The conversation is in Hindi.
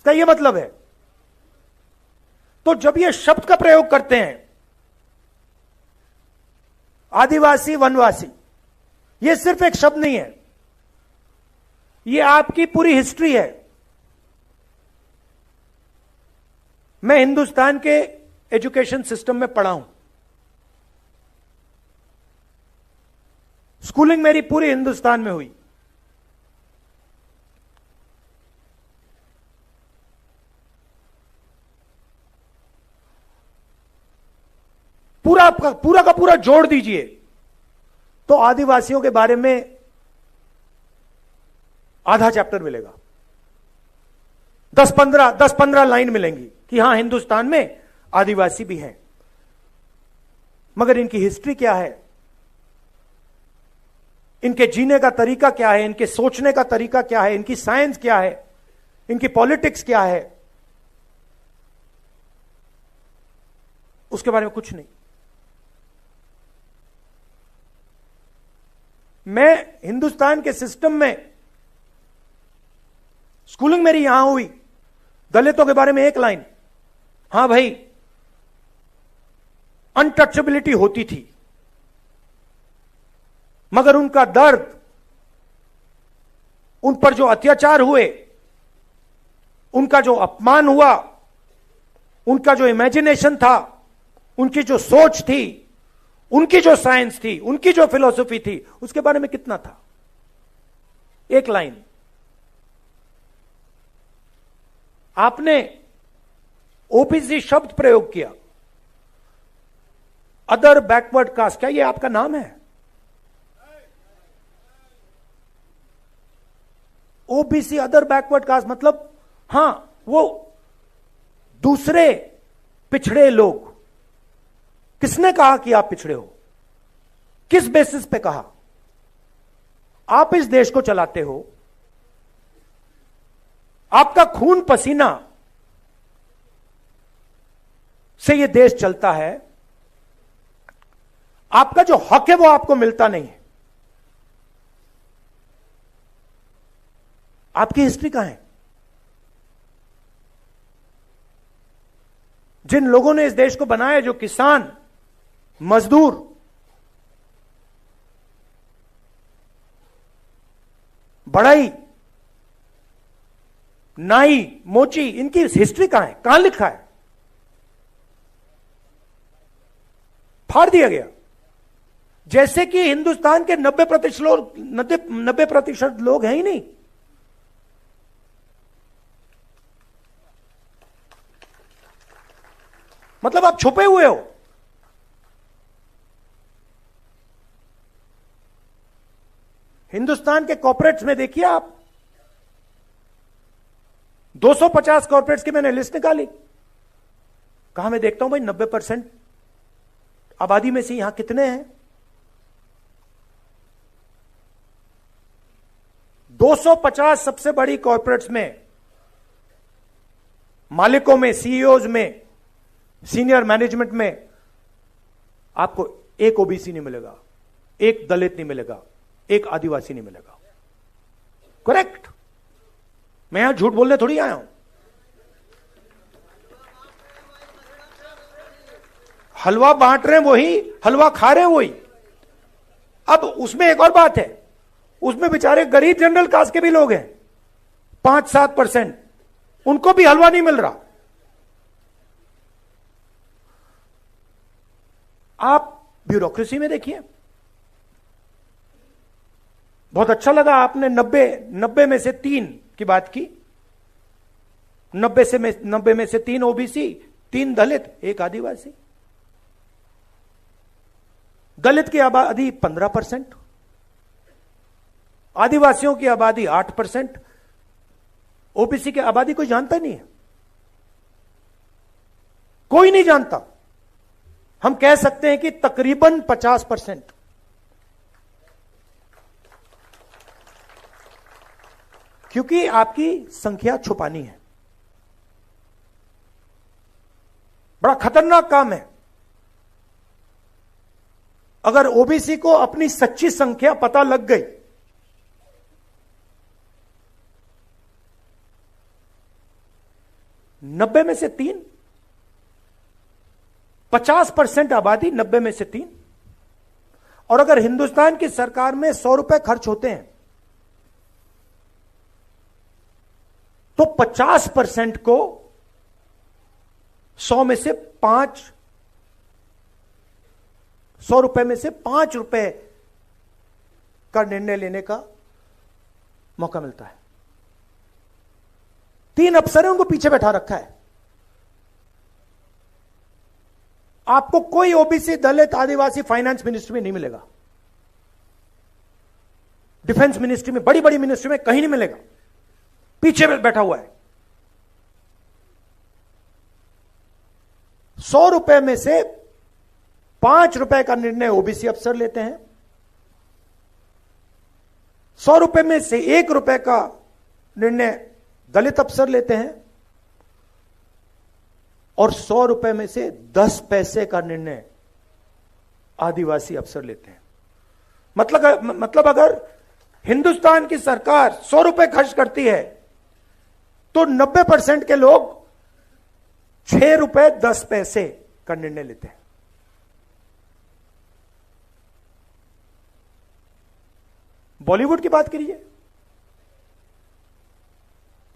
इसका यह मतलब है। तो जब ये शब्द का प्रयोग करते हैं आदिवासी वनवासी, ये सिर्फ एक शब्द नहीं है, ये आपकी पूरी हिस्ट्री है। मैं हिंदुस्तान के एजुकेशन सिस्टम में पढ़ा हूं, स्कूलिंग मेरी पूरी हिंदुस्तान में हुई। पूरा का पूरा जोड़ दीजिए तो आदिवासियों के बारे में आधा चैप्टर मिलेगा। 10-15 लाइन मिलेंगी कि हां हिंदुस्तान में आदिवासी भी हैं, मगर इनकी हिस्ट्री क्या है, इनके जीने का तरीका क्या है, इनके सोचने का तरीका क्या है, इनकी साइंस क्या है, इनकी पॉलिटिक्स क्या है, उसके बारे में कुछ नहीं। मैं हिंदुस्तान के सिस्टम में स्कूलिंग मेरी यहां हुई, दलितों के बारे में एक लाइन, हां भाई अनटचेबिलिटी होती थी, मगर उनका दर्द, उन पर जो अत्याचार हुए, उनका जो अपमान हुआ, उनका जो इमेजिनेशन था, उनकी जो सोच थी, उनकी जो साइंस थी, उनकी जो फिलॉसफी थी, उसके बारे में कितना था, एक लाइन। आपने ओबीसी शब्द प्रयोग किया, अदर बैकवर्ड कास्ट, क्या ये आपका नाम है? ओबीसी अदर बैकवर्ड कास्ट मतलब हां वो दूसरे पिछड़े लोग। किसने कहा कि आप पिछड़े हो? किस बेसिस पे कहा? आप इस देश को चलाते हो, आपका खून पसीना से यह देश चलता है, आपका जो हक है वो आपको मिलता नहीं है। आपकी हिस्ट्री कहां है? जिन लोगों ने इस देश को बनाया, जो किसान, मजदूर, बढ़ई, नाई, मोची, इनकी हिस्ट्री कहां है? कहां लिखा है? फाड़ दिया गया। जैसे कि हिंदुस्तान के 90% लोग हैं ही नहीं। मतलब आप छुपे हुए हो। हिंदुस्तान के कॉर्पोरेट्स में देखिए आप, 250 कॉर्पोरेट्स की मैंने लिस्ट निकाली। कहां मैं देखता हूं भाई 90% आबादी में से यहां कितने हैं? 250 सबसे बड़ी कॉर्पोरेट्स में, मालिकों में, सीईओज में, सीनियर मैनेजमेंट में आपको एक ओबीसी नहीं मिलेगा, एक दलित नहीं मिलेगा, एक आदिवासी नहीं मिलेगा। करेक्ट? मैं यहां झूठ बोलने थोड़ी आया हूं। हलवा बांट रहे हैं वही, हलवा खा रहे हैं वही। अब उसमें एक और बात है, उसमें बेचारे गरीब जनरल कास्ट के भी लोग हैं 5-7%, उनको भी हलवा नहीं मिल रहा। आप ब्यूरोक्रेसी में देखिए। बहुत अच्छा लगा आपने 90 में से 3 की बात की। 90 में से 3 ओबीसी, 3 दलित, 1 आदिवासी। दलित की आबादी 15%, आदिवासियों की आबादी 8%, ओबीसी की आबादी कोई जानता नहीं है, कोई नहीं जानता। हम कह सकते हैं कि तकरीबन 50%। क्योंकि आपकी संख्या छुपानी है। बड़ा खतरनाक काम है। अगर ओबीसी को अपनी सच्ची संख्या पता लग गई, 90 में से 3, 50% आबादी 90 में से 3। और अगर हिंदुस्तान की सरकार में 100 रुपए खर्च होते हैं तो 50% को 100 में से 5, 100 रुपए में से 5 रुपए का निर्णय लेने का मौका मिलता है। 3 अफसर हैं, उनको पीछे बैठा रखा है। आपको कोई ओबीसी, दलित, आदिवासी फाइनेंस मिनिस्ट्री में नहीं मिलेगा, डिफेंस मिनिस्ट्री में, बड़ी बड़ी मिनिस्ट्री में कहीं नहीं मिलेगा। पीछे बैठा हुआ है। 100 रुपए में से 5 रुपए का निर्णय ओबीसी अफसर लेते हैं, 100 रुपए में से 1 रुपए का निर्णय दलित अफसर लेते हैं और 100 रुपए में से 10 पैसे का निर्णय आदिवासी अफसर लेते हैं। मतलब अगर हिंदुस्तान की सरकार 100 रुपए खर्च करती है तो 90% के लोग 6 रुपए 10 पैसे का निर्णय लेते हैं। बॉलीवुड की बात करिए,